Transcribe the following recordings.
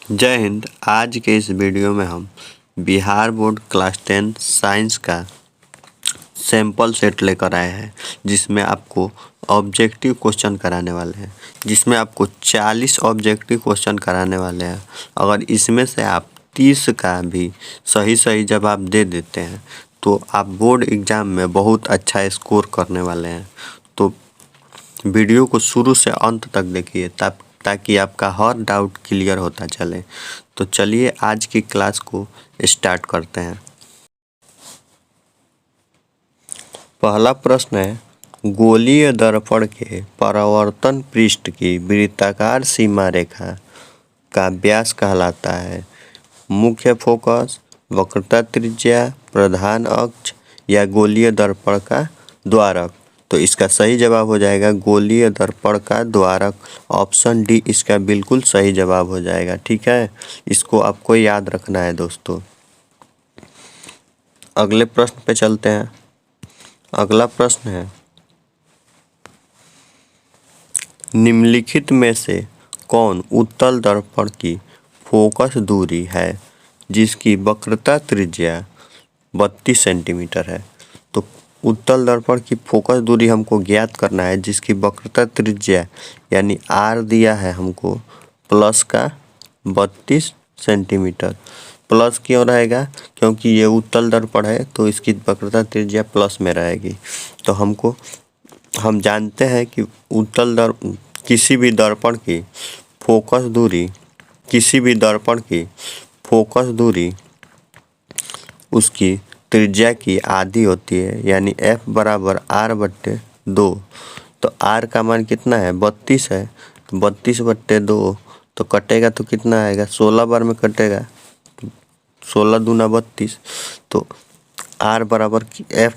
जय हिंद। आज के इस वीडियो में हम बिहार बोर्ड क्लास 10 साइंस का सैंपल सेट लेकर आए हैं, जिसमें आपको ऑब्जेक्टिव क्वेश्चन कराने वाले हैं, जिसमें आपको 40 ऑब्जेक्टिव क्वेश्चन कराने वाले हैं। अगर इसमें से आप 30 का भी सही जवाब दे देते हैं तो आप बोर्ड एग्ज़ाम में बहुत अच्छा स्कोर करने वाले हैं। तो वीडियो को शुरू से अंत तक देखिए ताकि आपका हर डाउट क्लियर होता चले। तो चलिए आज की क्लास को स्टार्ट करते हैं। पहला प्रश्न है, गोलीय दर्पण के परावर्तन पृष्ठ की वृत्ताकार सीमा रेखा का व्यास कहलाता है। मुख्य फोकस, वक्रता त्रिज्या, प्रधान अक्ष या गोलीय दर्पण का द्वारक। तो इसका सही जवाब हो जाएगा गोलीय दर्पण का द्वारक। ऑप्शन डी इसका बिल्कुल सही जवाब हो जाएगा। ठीक है, इसको आपको याद रखना है दोस्तों। अगले प्रश्न पे चलते हैं। अगला प्रश्न है, निम्नलिखित में से कौन उत्तल दर्पण की फोकस दूरी है जिसकी वक्रता त्रिज्या 32 सेंटीमीटर है। तो उत्तल दर्पण की फोकस दूरी हमको ज्ञात करना है, जिसकी वक्रता त्रिज्या यानी आर दिया है हमको प्लस का 32 सेंटीमीटर। प्लस क्यों रहेगा? क्योंकि ये उत्तल दर्पण है तो इसकी वक्रता त्रिज्या प्लस में रहेगी। तो हम जानते हैं कि किसी भी दर्पण की फोकस दूरी उसकी त्रिज्या की आधी होती है, यानी F बराबर R/2। तो R का मान कितना है? 32 है। तो 32/2 तो कटेगा तो कितना आएगा? 16 बार में कटेगा, 16 दूना 32। तो F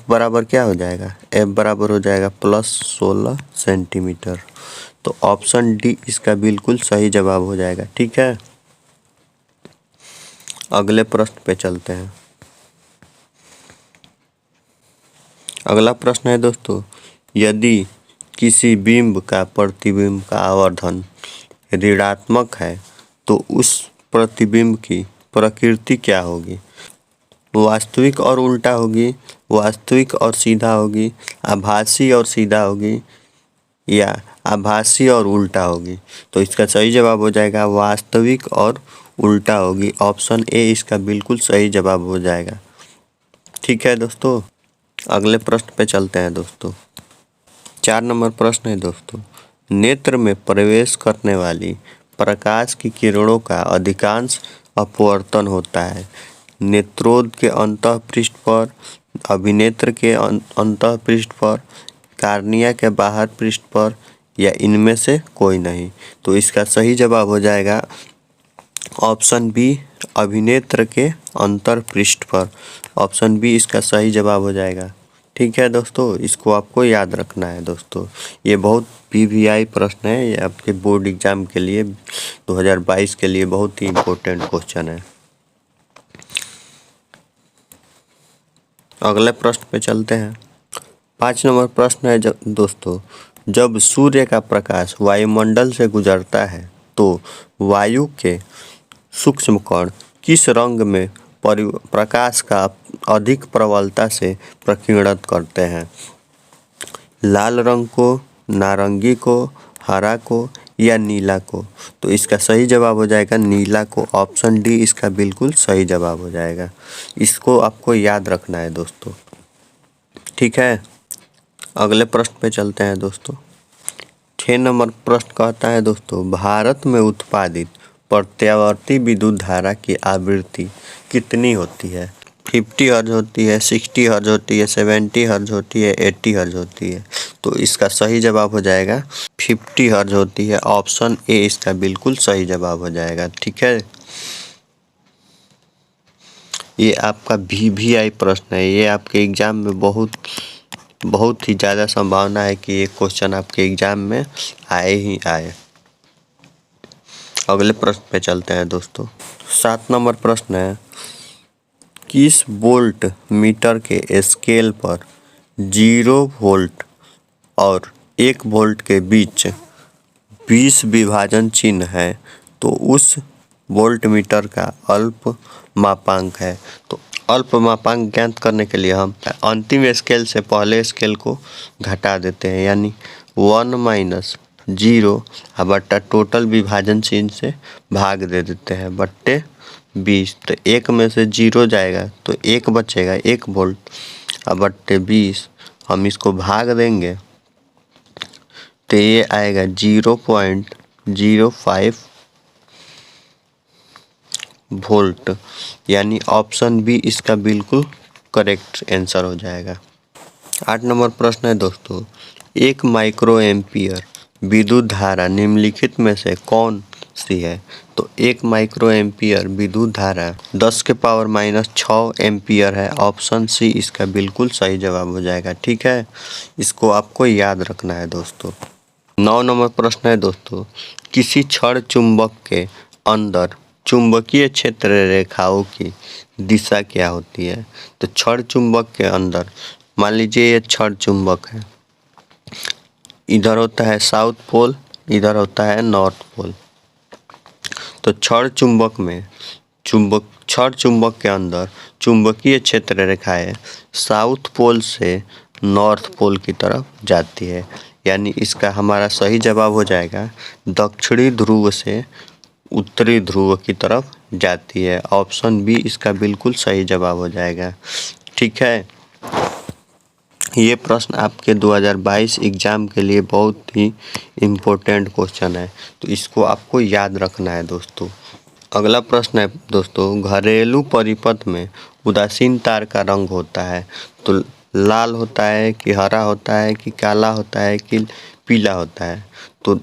बराबर क्या हो जाएगा? F बराबर हो जाएगा प्लस 16 सेंटीमीटर। तो ऑप्शन डी इसका बिल्कुल सही जवाब हो जाएगा। ठीक है, अगले प्रश्न पे चलते हैं। अगला प्रश्न है दोस्तों, यदि किसी बिंब का प्रतिबिंब का आवर्धन ऋणात्मक है तो उस प्रतिबिंब की प्रकृति क्या होगी? वास्तविक और उल्टा होगी, वास्तविक और सीधा होगी, आभासी और सीधा होगी या आभासी और उल्टा होगी? तो इसका सही जवाब हो जाएगा वास्तविक और उल्टा होगी। ऑप्शन ए इसका बिल्कुल सही जवाब हो जाएगा। ठीक है दोस्तों, अगले प्रश्न पे चलते हैं दोस्तों। 4 नंबर प्रश्न है दोस्तों, नेत्र में प्रवेश करने वाली प्रकाश की किरणों का अधिकांश अपवर्तन होता है नेत्रोद के अंतः पृष्ठ पर, अभिनेत्र के अंतः पृष्ठ पर, कार्निया के बाहर पृष्ठ पर या इनमें से कोई नहीं। तो इसका सही जवाब हो जाएगा ऑप्शन बी, अभिनेत्र के अंतर पृष्ठ पर। ऑप्शन बी इसका सही जवाब हो जाएगा। ठीक है दोस्तों, इसको आपको याद रखना है दोस्तों। ये बहुत PVI प्रश्न है, ये आपके बोर्ड एग्जाम के लिए 2022 के लिए बहुत ही इम्पोर्टेंट क्वेश्चन है। अगले प्रश्न पे चलते हैं। 5 नंबर प्रश्न है दोस्तों, जब सूर्य का प्रकाश वायुमंडल से गुजरता है तो वायु के सूक्ष्म कण किस रंग में प्रकाश का अधिक प्रबलता से प्रकीर्णत करते हैं? लाल रंग को, नारंगी को, हरा को या नीला को? तो इसका सही जवाब हो जाएगा नीला को। ऑप्शन डी इसका बिल्कुल सही जवाब हो जाएगा। इसको आपको याद रखना है दोस्तों। ठीक है, अगले प्रश्न पे चलते हैं दोस्तों। 6 नंबर प्रश्न कहता है दोस्तों, भारत में उत्पादित प्रत्यावर्ती विद्युत धारा की आवृत्ति कितनी होती है? 50 हर्ट्ज होती है, 60 हर्ट्ज होती है, 70 हर्ट्ज होती है, 80 हर्ट्ज होती है? तो इसका सही जवाब हो जाएगा 50 हर्ट्ज होती है। ऑप्शन ए इसका बिल्कुल सही जवाब हो जाएगा। ठीक है, ये आपका VVI प्रश्न है, ये आपके एग्जाम में बहुत ही ज़्यादा संभावना है कि ये क्वेश्चन आपके एग्जाम में आए ही आए। अगले प्रश्न पे चलते हैं दोस्तों। 7 नंबर प्रश्न है, किस वोल्ट मीटर के स्केल पर 0 वोल्ट और 1 वोल्ट के बीच 20 विभाजन चिन्ह है? तो उस वोल्टमीटर का अल्प मापांक है। तो अल्प मापांक ज्ञात करने के लिए हम अंतिम स्केल से पहले स्केल को घटा देते हैं, यानी 1 माइनस 0 बट्टा टोटल विभाजन चिन्ह से भाग दे देते हैं बट्टे 20। तो 1 में से 0 जाएगा तो 1 बचेगा 1 वोल्ट, अब बट्टे 20 हम इसको भाग देंगे तो ये आएगा 0.05 वोल्ट, यानी ऑप्शन बी इसका बिल्कुल करेक्ट आंसर हो जाएगा। 8 नंबर प्रश्न है दोस्तों, 1 माइक्रो एम्पियर विद्युत धारा निम्नलिखित में से कौन सी है? तो 1 माइक्रो एम्पियर विद्युत धारा 10⁻⁻6 एम्पियर है। ऑप्शन सी इसका बिल्कुल सही जवाब हो जाएगा। ठीक है, इसको आपको याद रखना है दोस्तों। 9 नंबर प्रश्न है दोस्तों, किसी छड़ चुंबक के अंदर चुंबकीय क्षेत्र रेखाओं की दिशा क्या होती है? तो छड़ चुंबक के अंदर मान लीजिए ये छड़ चुंबक है, इधर होता है साउथ पोल, इधर होता है नॉर्थ पोल। तो छड़ चुंबक के अंदर चुंबकीय क्षेत्र रेखाएं साउथ पोल से नॉर्थ पोल की तरफ जाती है, यानी इसका हमारा सही जवाब हो जाएगा दक्षिणी ध्रुव से उत्तरी ध्रुव की तरफ जाती है। ऑप्शन बी इसका बिल्कुल सही जवाब हो जाएगा। ठीक है, ये प्रश्न आपके 2022 एग्जाम के लिए बहुत ही इम्पोर्टेंट क्वेश्चन है, तो इसको आपको याद रखना है दोस्तों। अगला प्रश्न है दोस्तों, घरेलू परिपथ में उदासीन तार का रंग होता है तो लाल होता है कि हरा होता है कि काला होता है कि पीला होता है? तो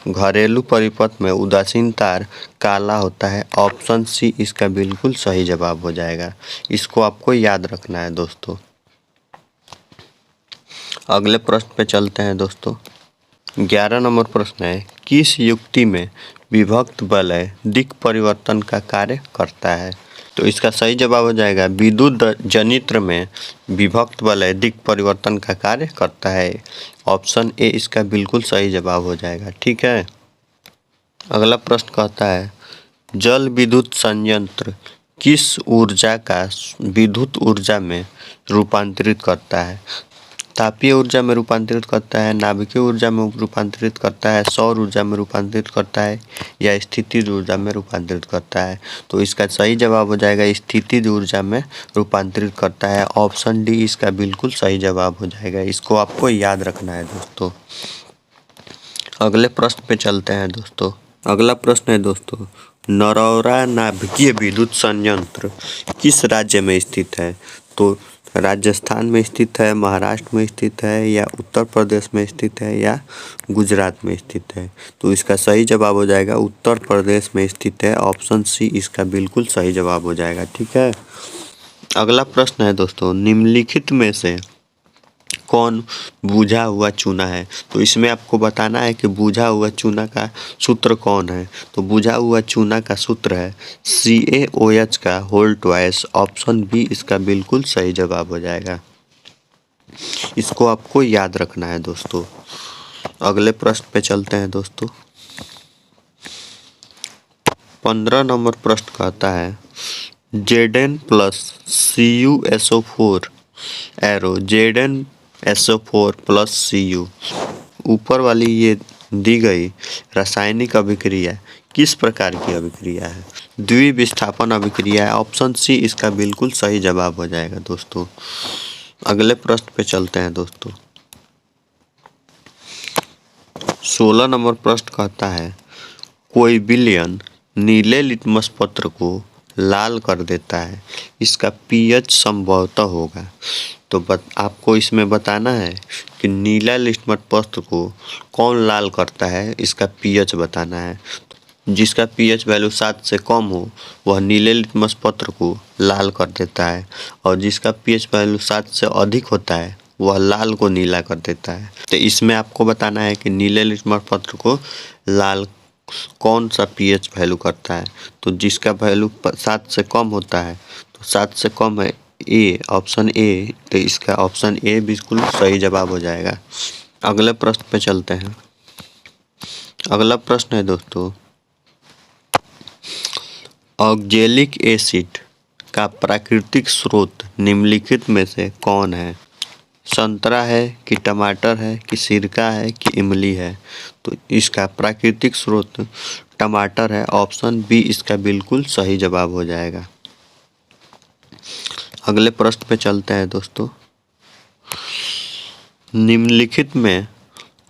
घरेलू परिपथ में उदासीन तार काला होता है। ऑप्शन सी इसका बिल्कुल सही जवाब हो जाएगा। इसको आपको याद रखना है दोस्तों। अगले प्रश्न पे चलते हैं दोस्तों। 11 नंबर प्रश्न है, किस युक्ति में विभक्त वलय दिक् परिवर्तन का कार्य करता है? तो इसका सही जवाब हो जाएगा विद्युत जनित्र में विभक्त वलय दिक् परिवर्तन का कार्य करता है। ऑप्शन ए इसका बिल्कुल सही जवाब हो जाएगा। ठीक है, अगला प्रश्न कहता है, जल विद्युत संयंत्र किस ऊर्जा का विद्युत ऊर्जा में रूपांतरित करता है? तापीय ऊर्जा में रूपांतरित करता है, नाभिकीय ऊर्जा में रूपांतरित करता है, सौर ऊर्जा में रूपांतरित करता है या स्थितिज ऊर्जा में रूपांतरित करता है? तो इसका सही जवाब हो जाएगा स्थितिज ऊर्जा में रूपांतरित करता है। ऑप्शन डी इसका बिल्कुल सही जवाब हो जाएगा। इसको आपको याद रखना है दोस्तों। अगले प्रश्न पे चलते हैं दोस्तों। अगला प्रश्न है दोस्तों, नरौरा नाभिकीय विद्युत संयंत्र किस राज्य में स्थित है? तो राजस्थान में स्थित है, महाराष्ट्र में स्थित है या उत्तर प्रदेश में स्थित है या गुजरात में स्थित है? तो इसका सही जवाब हो जाएगा उत्तर प्रदेश में स्थित है। ऑप्शन सी इसका बिल्कुल सही जवाब हो जाएगा। ठीक है, अगला प्रश्न है दोस्तों, निम्नलिखित में से कौन बुझा हुआ चूना है? तो इसमें आपको बताना है कि बुझा हुआ चूना का सूत्र कौन है। तो बुझा हुआ चूना का सूत्र है CaOH का होल ट्वाइस। ऑप्शन बी इसका बिल्कुल सही जवाब हो जाएगा। इसको आपको याद रखना है दोस्तों। अगले प्रश्न पे चलते हैं दोस्तों। 15 नंबर प्रश्न कहता है, Zn+CuSO4 एरो Zn SO4+Cu ऊपर वाली ये दी गई रासायनिक अभिक्रिया किस प्रकार की अभिक्रिया है? द्विविस्थापन अभिक्रिया है। ऑप्शन सी इसका बिल्कुल सही जवाब हो जाएगा दोस्तों। अगले प्रश्न पे चलते हैं दोस्तों। 16 नंबर प्रश्न कहता है, कोई विलयन नीले लिटमस पत्र को लाल कर देता है, इसका pH संभवतः होगा। तो आपको इसमें बताना है कि नीला लिटमस पत्र को कौन लाल करता है, इसका pH बताना है। जिसका pH वैल्यू 7 से कम हो वह नीले लिटमस पत्र को लाल कर देता है, और जिसका pH वैल्यू 7 से अधिक होता है वह लाल को नीला कर देता है। तो इसमें आपको बताना है कि नीले लिटमस पत्र को लाल कौन सा pH वैल्यू करता है। तो जिसका वैल्यू 7 से कम होता है, तो 7 से कम है ए, ऑप्शन ए। तो इसका ऑप्शन ए बिल्कुल सही जवाब हो जाएगा। अगले प्रश्न पे चलते हैं। अगला प्रश्न है दोस्तों, ऑक्जेलिक एसिड का प्राकृतिक स्रोत निम्नलिखित में से कौन है? संतरा है कि टमाटर है कि सिरका है कि इमली है? तो इसका प्राकृतिक स्रोत टमाटर है। ऑप्शन बी इसका बिल्कुल सही जवाब हो जाएगा। अगले प्रश्न पे चलते हैं दोस्तों। निम्नलिखित में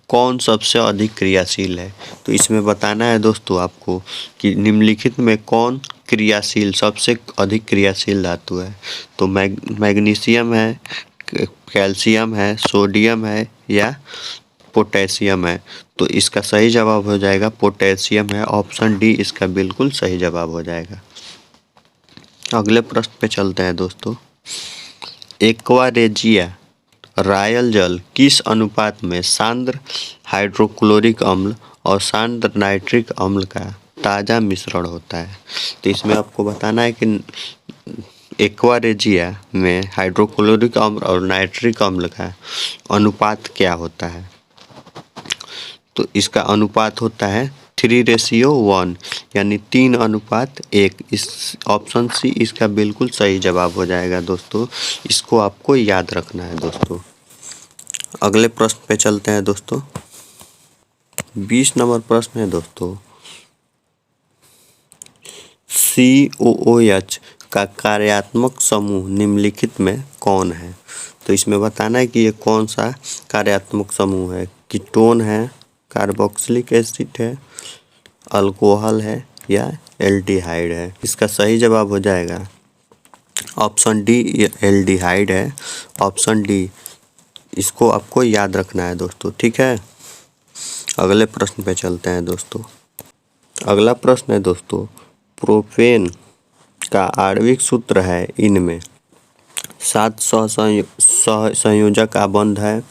कौन सबसे अधिक क्रियाशील है? तो इसमें बताना है दोस्तों आपको कि निम्नलिखित में कौन क्रियाशील सबसे अधिक क्रियाशील धातु है। तो मैग्नीशियम है, कैल्शियम है, सोडियम है या पोटेशियम है? तो इसका सही जवाब हो जाएगा पोटेशियम है। ऑप्शन डी इसका बिल्कुल सही जवाब हो जाएगा। अगले प्रश्न पे चलते हैं दोस्तों। एक्वा रेजिया रायल जल किस अनुपात में सांद्र हाइड्रोक्लोरिक अम्ल और सांद्र नाइट्रिक अम्ल का ताज़ा मिश्रण होता है? तो इसमें आपको बताना है कि एक्वा रेजिया में हाइड्रोक्लोरिक अम्ल और नाइट्रिक अम्ल का अनुपात क्या होता है? तो इसका अनुपात होता है 3:1 यानी 3:1। इस ऑप्शन सी इसका बिल्कुल सही जवाब हो जाएगा दोस्तों। इसको आपको याद रखना है दोस्तों। अगले प्रश्न पे चलते हैं दोस्तों। 20 नंबर प्रश्न है दोस्तों। COOH का कार्यात्मक समूह निम्नलिखित में कौन है? तो इसमें बताना है कि ये कौन सा कार्यात्मक समूह है। कीटोन है, कार्बोक्सिलिक एसिड है, अल्कोहल है या एल्डिहाइड है? इसका सही जवाब हो जाएगा ऑप्शन डी एल्डिहाइड है। ऑप्शन डी इसको आपको याद रखना है दोस्तों, ठीक है। अगले प्रश्न पे चलते हैं दोस्तों। अगला प्रश्न है दोस्तों। प्रोपेन का आणविक सूत्र है इनमें 7 संयोजक आबंध है,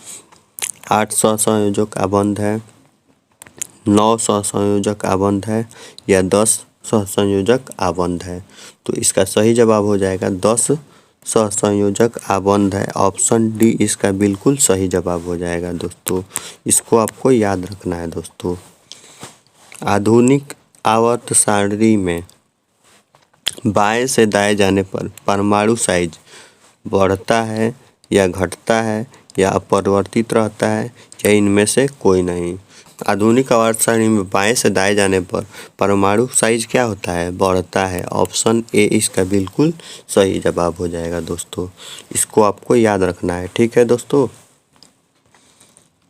8 संयोजक आबंध है, 9 संयोजक आबंध है या 10 संयोजक आबंध है? तो इसका सही जवाब हो जाएगा 10 संयोजक आबंध है। ऑप्शन डी इसका बिल्कुल सही जवाब हो जाएगा दोस्तों। इसको आपको याद रखना है दोस्तों। आधुनिक आवर्त सारणी में बाएं से दाएं जाने पर परमाणु साइज बढ़ता है या घटता है या अपरिवर्तित रहता है या इनमें से कोई नहीं? आधुनिक आवर्त सारणी में बाएं से दाएं जाने पर परमाणु साइज क्या होता है? बढ़ता है। ऑप्शन ए इसका बिल्कुल सही जवाब हो जाएगा दोस्तों। इसको आपको याद रखना है, ठीक है दोस्तों।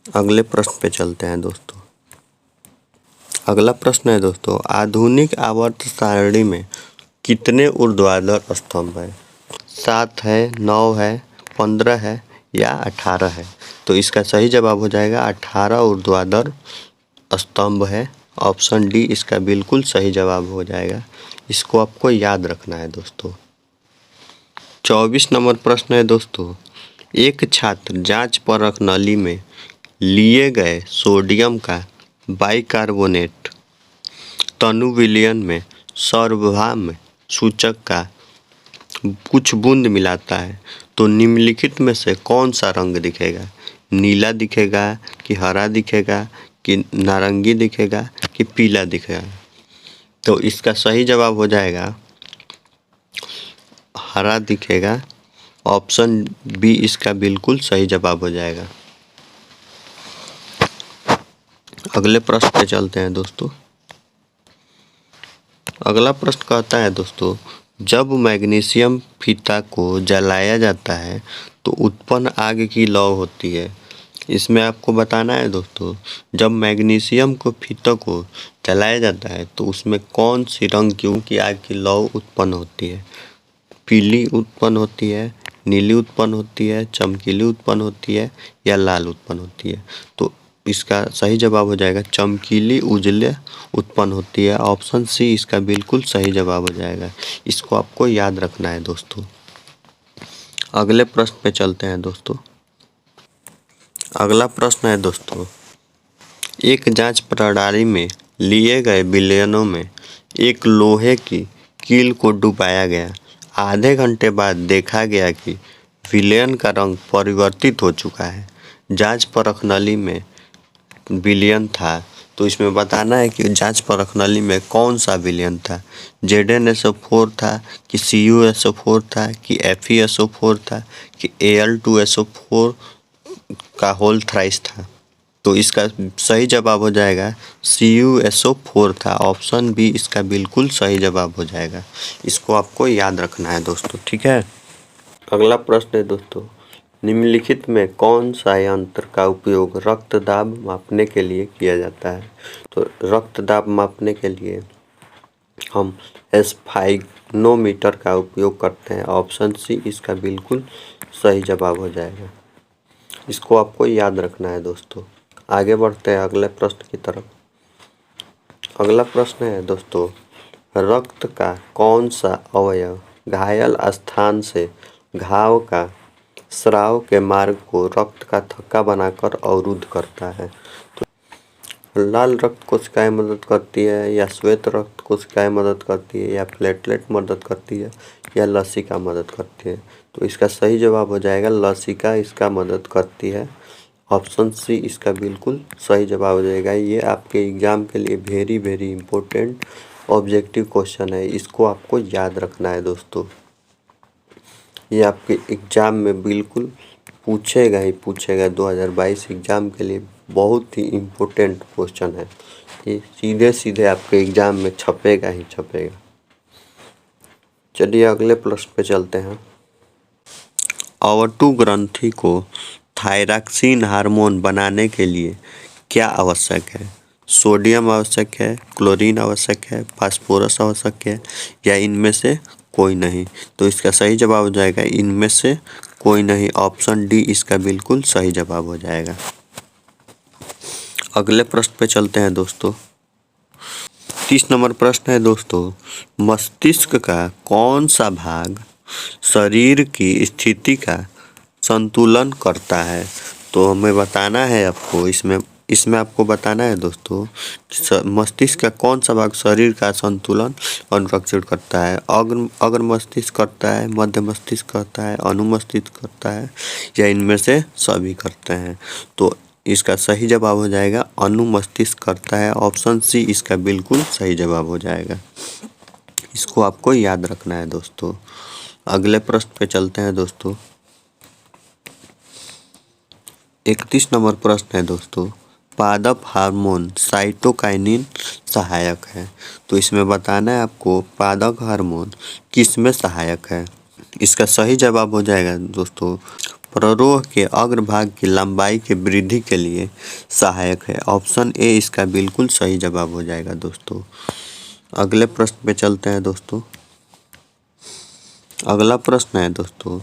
अगले प्रश्न पे चलते हैं दोस्तों। अगला प्रश्न है दोस्तों। आधुनिक आवर्त सारणी में कितने ऊर्ध्वाधर स्तंभ है? 7 है, 9 है, 15 है या 18 है? तो इसका सही जवाब हो जाएगा 18 ऊर्ध्वाधर स्तंभ है। ऑप्शन डी इसका बिल्कुल सही जवाब हो जाएगा। इसको आपको याद रखना है दोस्तों। 24 नंबर प्रश्न है दोस्तों। एक छात्र जांच परख नली में लिए गए सोडियम का बाइकार्बोनेट तनु विलयन में सार्वभौम सूचक का कुछ बूंद मिलाता है तो निम्नलिखित में से कौन सा रंग दिखेगा? नीला दिखेगा कि हरा दिखेगा कि नारंगी दिखेगा कि पीला दिखेगा? तो इसका सही जवाब हो जाएगा हरा दिखेगा। ऑप्शन बी इसका बिल्कुल सही जवाब हो जाएगा। अगले प्रश्न पे चलते हैं दोस्तों। अगला प्रश्न कहता है दोस्तों, जब मैग्नीशियम फीता को जलाया जाता है तो उत्पन्न आग की लौ होती है। इसमें आपको बताना है दोस्तों, जब मैग्नीशियम को फीता को जलाया जाता है तो उसमें कौन सी रंग की आग की लौ उत्पन्न होती है? पीली उत्पन्न होती है, नीली उत्पन्न होती है, चमकीली उत्पन्न होती है या लाल उत्पन्न होती है? तो इसका सही जवाब हो जाएगा चमकीली उजले उत्पन्न होती है। ऑप्शन सी इसका बिल्कुल सही जवाब हो जाएगा। इसको आपको याद रखना है दोस्तों। अगले प्रश्न पे चलते हैं दोस्तों। अगला प्रश्न है दोस्तों, एक जांच प्रणाली में लिए गए विलयनों में एक लोहे की कील को डुबाया गया। आधे घंटे बाद देखा गया कि विलयन का रंग परिवर्तित हो चुका है। जांच परख नली में विलयन था तो इसमें बताना है कि जांच परख नली में कौन सा विलयन था, ZnSO4 था कि CuSO4 था कि FeSO4 था कि Al2SO4 का होल थ्राइस था। तो इसका सही जवाब हो जाएगा CuSO4 था। ऑप्शन बी इसका बिल्कुल सही जवाब हो जाएगा। इसको आपको याद रखना है दोस्तों, ठीक है। अगला प्रश्न है दोस्तों, निम्नलिखित में कौन सा यंत्र का उपयोग रक्त दाब मापने के लिए किया जाता है। तो रक्त दाब मापने के लिए हम स्फाइग्नोमीटर का उपयोग करते हैं। ऑप्शन सी इसका बिल्कुल सही जवाब हो जाएगा। इसको आपको याद रखना है दोस्तों। आगे बढ़ते हैं अगले प्रश्न की तरफ। अगला प्रश्न है दोस्तों, रक्त का कौन सा अवयव घायल स्थान से घाव का स्राव के मार्ग को रक्त का थक्का बनाकर अवरुद्ध करता है। तो लाल रक्त कोशिकाएं मदद करती है या श्वेत रक्त कोशिकाएं मदद करती है या प्लेटलेट मदद करती है या लसिका मदद करती है। तो इसका सही जवाब हो जाएगा लसिका इसका मदद करती है। ऑप्शन सी इसका बिल्कुल सही जवाब हो जाएगा। ये आपके एग्जाम के लिए very very important objective question है, इसको आपको याद रखना है दोस्तों। ये आपके एग्ज़ाम में बिल्कुल पूछेगा ही पूछेगा। 2022 एग्ज़ाम के लिए बहुत ही इम्पोर्टेंट क्वेश्चन है। ये सीधे सीधे आपके एग्ज़ाम में छपेगा ही छपेगा। चलिए अगले प्रश्न पे चलते हैं। अवटु ग्रंथि को थायरॉक्सिन हार्मोन बनाने के लिए क्या आवश्यक है। सोडियम आवश्यक है, क्लोरीन आवश्यक है, फास्फोरस आवश्यक है या इनमें से कोई नहीं। तो इसका सही जवाब हो जाएगा इनमें से कोई नहीं। ऑप्शन डी इसका बिल्कुल सही जवाब हो जाएगा। अगले प्रश्न पे चलते हैं दोस्तों। 30 नंबर प्रश्न है दोस्तों, मस्तिष्क का कौन सा भाग शरीर की स्थिति का संतुलन करता है। तो हमें बताना है आपको, इसमें आपको बताना है दोस्तों, मस्तिष्क का कौन सा भाग शरीर का संतुलन अनुरक्षित करता है। अग्र मस्तिष्क करता है, मध्य मस्तिष्क करता है, अनुमस्तिष्क करता है या इनमें से सभी करते हैं। तो इसका सही जवाब हो जाएगा अनुमस्तिष्क करता है। ऑप्शन सी इसका बिल्कुल सही जवाब हो जाएगा। इसको आपको याद रखना है दोस्तों। अगले प्रश्न पे चलते हैं दोस्तों। 31 नंबर प्रश्न है दोस्तों, पादप हार्मोन साइटोकाइनिन सहायक है। तो इसमें बताना है आपको पादप हार्मोन किस में सहायक है। इसका सही जवाब हो जाएगा दोस्तों प्ररोह के अग्रभाग की लंबाई के वृद्धि के लिए सहायक है। ऑप्शन ए इसका बिल्कुल सही जवाब हो जाएगा दोस्तों। अगले प्रश्न पे चलते हैं दोस्तों। अगला प्रश्न है दोस्तों,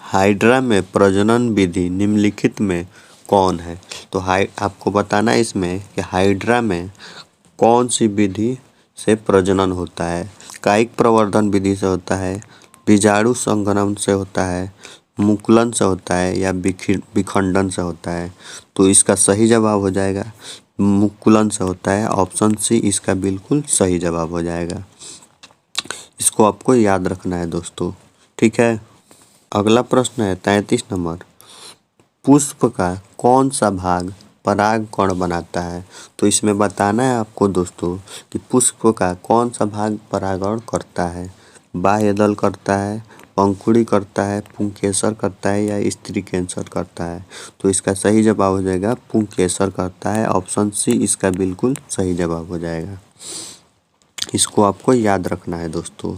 हाइड्रा में प्रजनन विधि निम्नलिखित में कौन है। तो आपको बताना है इसमें कि हाइड्रा में कौन सी विधि से प्रजनन होता है। कायिक प्रवर्धन विधि से होता है, बीजाणु संघनन से होता है, मुकुलन से होता है या विखंडन से होता है। तो इसका सही जवाब हो जाएगा मुकुलन से होता है। ऑप्शन सी इसका बिल्कुल सही जवाब हो जाएगा। इसको आपको याद रखना है दोस्तों, ठीक है। अगला प्रश्न है 33 नंबर, पुष्प का कौन सा भाग परागकण बनाता है। तो इसमें बताना है आपको दोस्तों कि पुष्प का कौन सा भाग परागण करता है। बाह्य दल करता है, पंखुड़ी करता है, पुंकेसर करता है या स्त्री कैंसर करता है। तो इसका सही जवाब हो जाएगा पुंकेसर करता है। ऑप्शन सी इसका बिल्कुल सही जवाब हो जाएगा। इसको आपको याद रखना है दोस्तों।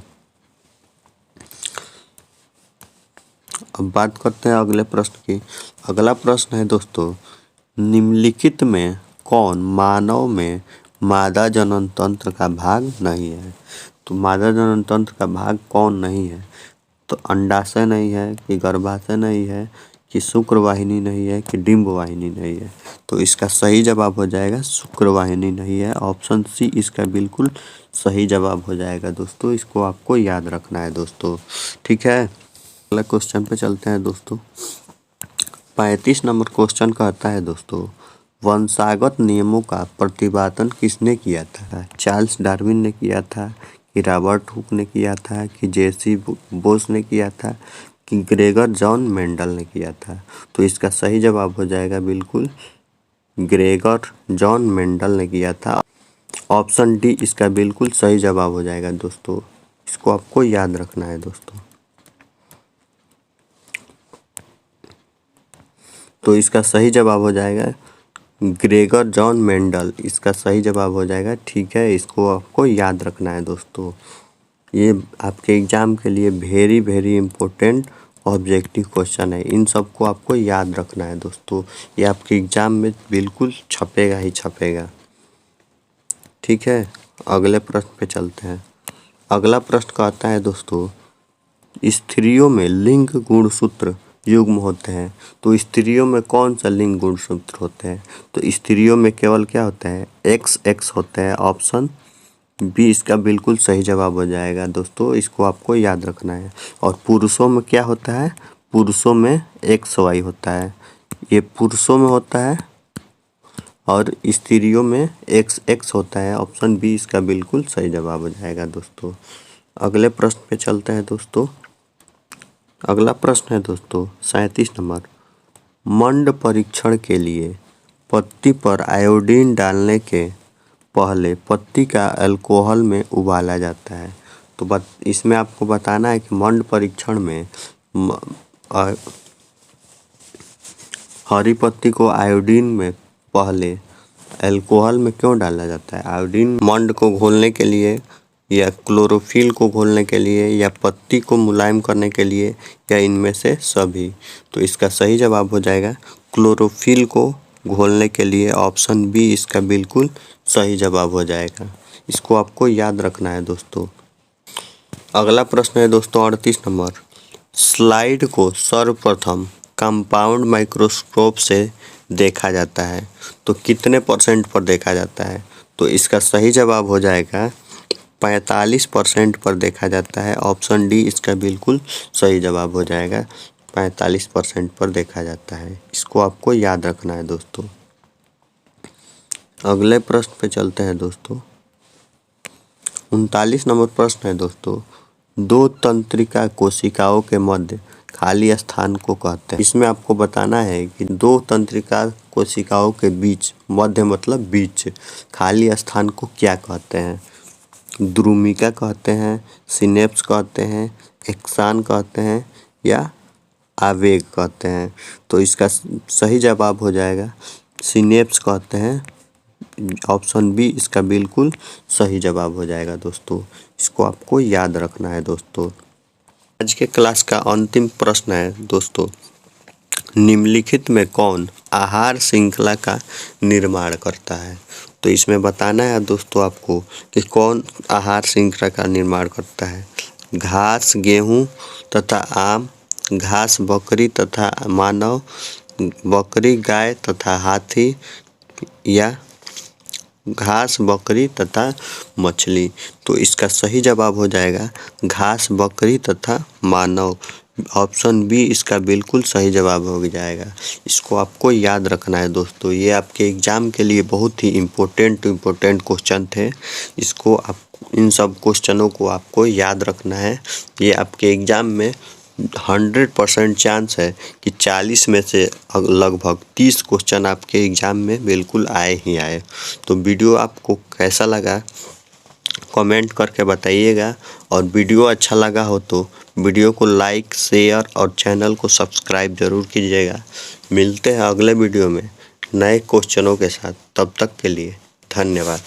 अब बात करते हैं अगले प्रश्न की। अगला प्रश्न है दोस्तों, निम्नलिखित में कौन मानव में मादा जनन तंत्र का भाग नहीं है। तो मादा जनन तंत्र का भाग कौन नहीं है। तो अंडाशय नहीं है कि गर्भाशय नहीं है कि शुक्रवाहिनी नहीं है कि डिंब वाहिनी नहीं है। तो इसका सही जवाब हो जाएगा शुक्रवाहिनी नहीं है। ऑप्शन सी इसका बिल्कुल सही जवाब हो जाएगा दोस्तों। इसको आपको याद रखना है दोस्तों, ठीक है। अगला क्वेश्चन पे चलते हैं दोस्तों। 35 नंबर क्वेश्चन कहता है दोस्तों, वंशागत नियमों का प्रतिपादन किसने किया था। चार्ल्स डार्विन ने किया था कि रॉबर्ट हुक ने किया था कि जेसी बोस ने किया था कि ग्रेगर जॉन मेंडल ने किया था। तो इसका सही जवाब हो जाएगा बिल्कुल ग्रेगर जॉन मेंडल ने किया था। ऑप्शन डी इसका बिल्कुल सही जवाब हो जाएगा दोस्तों, इसको आपको याद रखना है दोस्तों। तो इसका सही जवाब हो जाएगा ग्रेगर जॉन मेंडल, इसका सही जवाब हो जाएगा। ठीक है, इसको आपको याद रखना है दोस्तों। ये आपके एग्ज़ाम के लिए very very important objective question है, इन सबको आपको याद रखना है दोस्तों। ये आपके एग्ज़ाम में बिल्कुल छपेगा ही छपेगा। ठीक है, अगले प्रश्न पे चलते हैं। अगला प्रश्न कहता है दोस्तों, स्त्रियों में लिंग गुणसूत्र युग्म होते हैं, तो स्त्रियों में कौन सा लिंग गुणसूत्र होते हैं? तो स्त्रियों में केवल क्या होता है, XX होता है। ऑप्शन बी इसका बिल्कुल सही जवाब हो जाएगा दोस्तों, इसको आपको याद रखना है। और पुरुषों में क्या होता है, पुरुषों में XY होता है, ये पुरुषों में होता है। और स्त्रियों में XX होता है। ऑप्शन बी इसका बिल्कुल सही जवाब हो जाएगा दोस्तों। अगले प्रश्न पे चलते हैं दोस्तों। अगला प्रश्न है दोस्तों 37 नंबर, मंड परीक्षण के लिए पत्ती पर आयोडीन डालने के पहले पत्ती का अल्कोहल में उबाला जाता है। तो इसमें आपको बताना है कि मंड परीक्षण में हरी पत्ती को आयोडीन में पहले अल्कोहल में क्यों डाला जाता है? आयोडीन मंड को घोलने के लिए, या क्लोरोफिल को घोलने के लिए, या पत्ती को मुलायम करने के लिए, या इनमें से सभी? तो इसका सही जवाब हो जाएगा क्लोरोफिल को घोलने के लिए। ऑप्शन बी इसका बिल्कुल सही जवाब हो जाएगा, इसको आपको याद रखना है दोस्तों। अगला प्रश्न है दोस्तों 38 नंबर, स्लाइड को सर्वप्रथम कंपाउंड माइक्रोस्कोप से देखा जाता है तो कितने % पर देखा जाता है? तो इसका सही जवाब हो जाएगा 45% पर देखा जाता है। ऑप्शन डी इसका बिल्कुल सही जवाब हो जाएगा, 45% पर देखा जाता है, इसको आपको याद रखना है दोस्तों। अगले प्रश्न पे चलते हैं दोस्तों। 39 नंबर प्रश्न है दोस्तों, दो तंत्रिका कोशिकाओं के मध्य खाली स्थान को कहते हैं। इसमें आपको बताना है कि दो तंत्रिका कोशिकाओं के बीच, मध्य मतलब बीच, खाली स्थान को क्या कहते हैं? द्रुमिका कहते हैं, सिनेप्स कहते हैं, एक्सान कहते हैं, या आवेग कहते हैं? तो इसका सही जवाब हो जाएगा सिनेप्स कहते हैं। ऑप्शन बी इसका बिल्कुल सही जवाब हो जाएगा दोस्तों, इसको आपको याद रखना है दोस्तों। आज के क्लास का अंतिम प्रश्न है दोस्तों, निम्नलिखित में कौन आहार श्रृंखला का निर्माण करता है? तो इसमें बताना है दोस्तों आपको कि कौन आहार श्रृंखला का निर्माण करता है। घास, गेहूं तथा आम, घास बकरी तथा मानव, बकरी गाय तथा हाथी, या घास बकरी तथा मछली? तो इसका सही जवाब हो जाएगा घास बकरी तथा मानव। ऑप्शन बी इसका बिल्कुल सही जवाब हो जाएगा, इसको आपको याद रखना है दोस्तों। ये आपके एग्ज़ाम के लिए बहुत ही इम्पोर्टेंट क्वेश्चन थे, इसको आप इन सब क्वेश्चनों को आपको याद रखना है। ये आपके एग्ज़ाम में 100% चांस है कि 40 में से लगभग 30 क्वेश्चन आपके एग्ज़ाम में बिल्कुल आए ही आए। तो वीडियो आपको कैसा लगा कमेंट करके बताइएगा, और वीडियो अच्छा लगा हो तो वीडियो को लाइक, शेयर और चैनल को सब्सक्राइब ज़रूर कीजिएगा। मिलते हैं अगले वीडियो में नए क्वेश्चनों के साथ, तब तक के लिए धन्यवाद।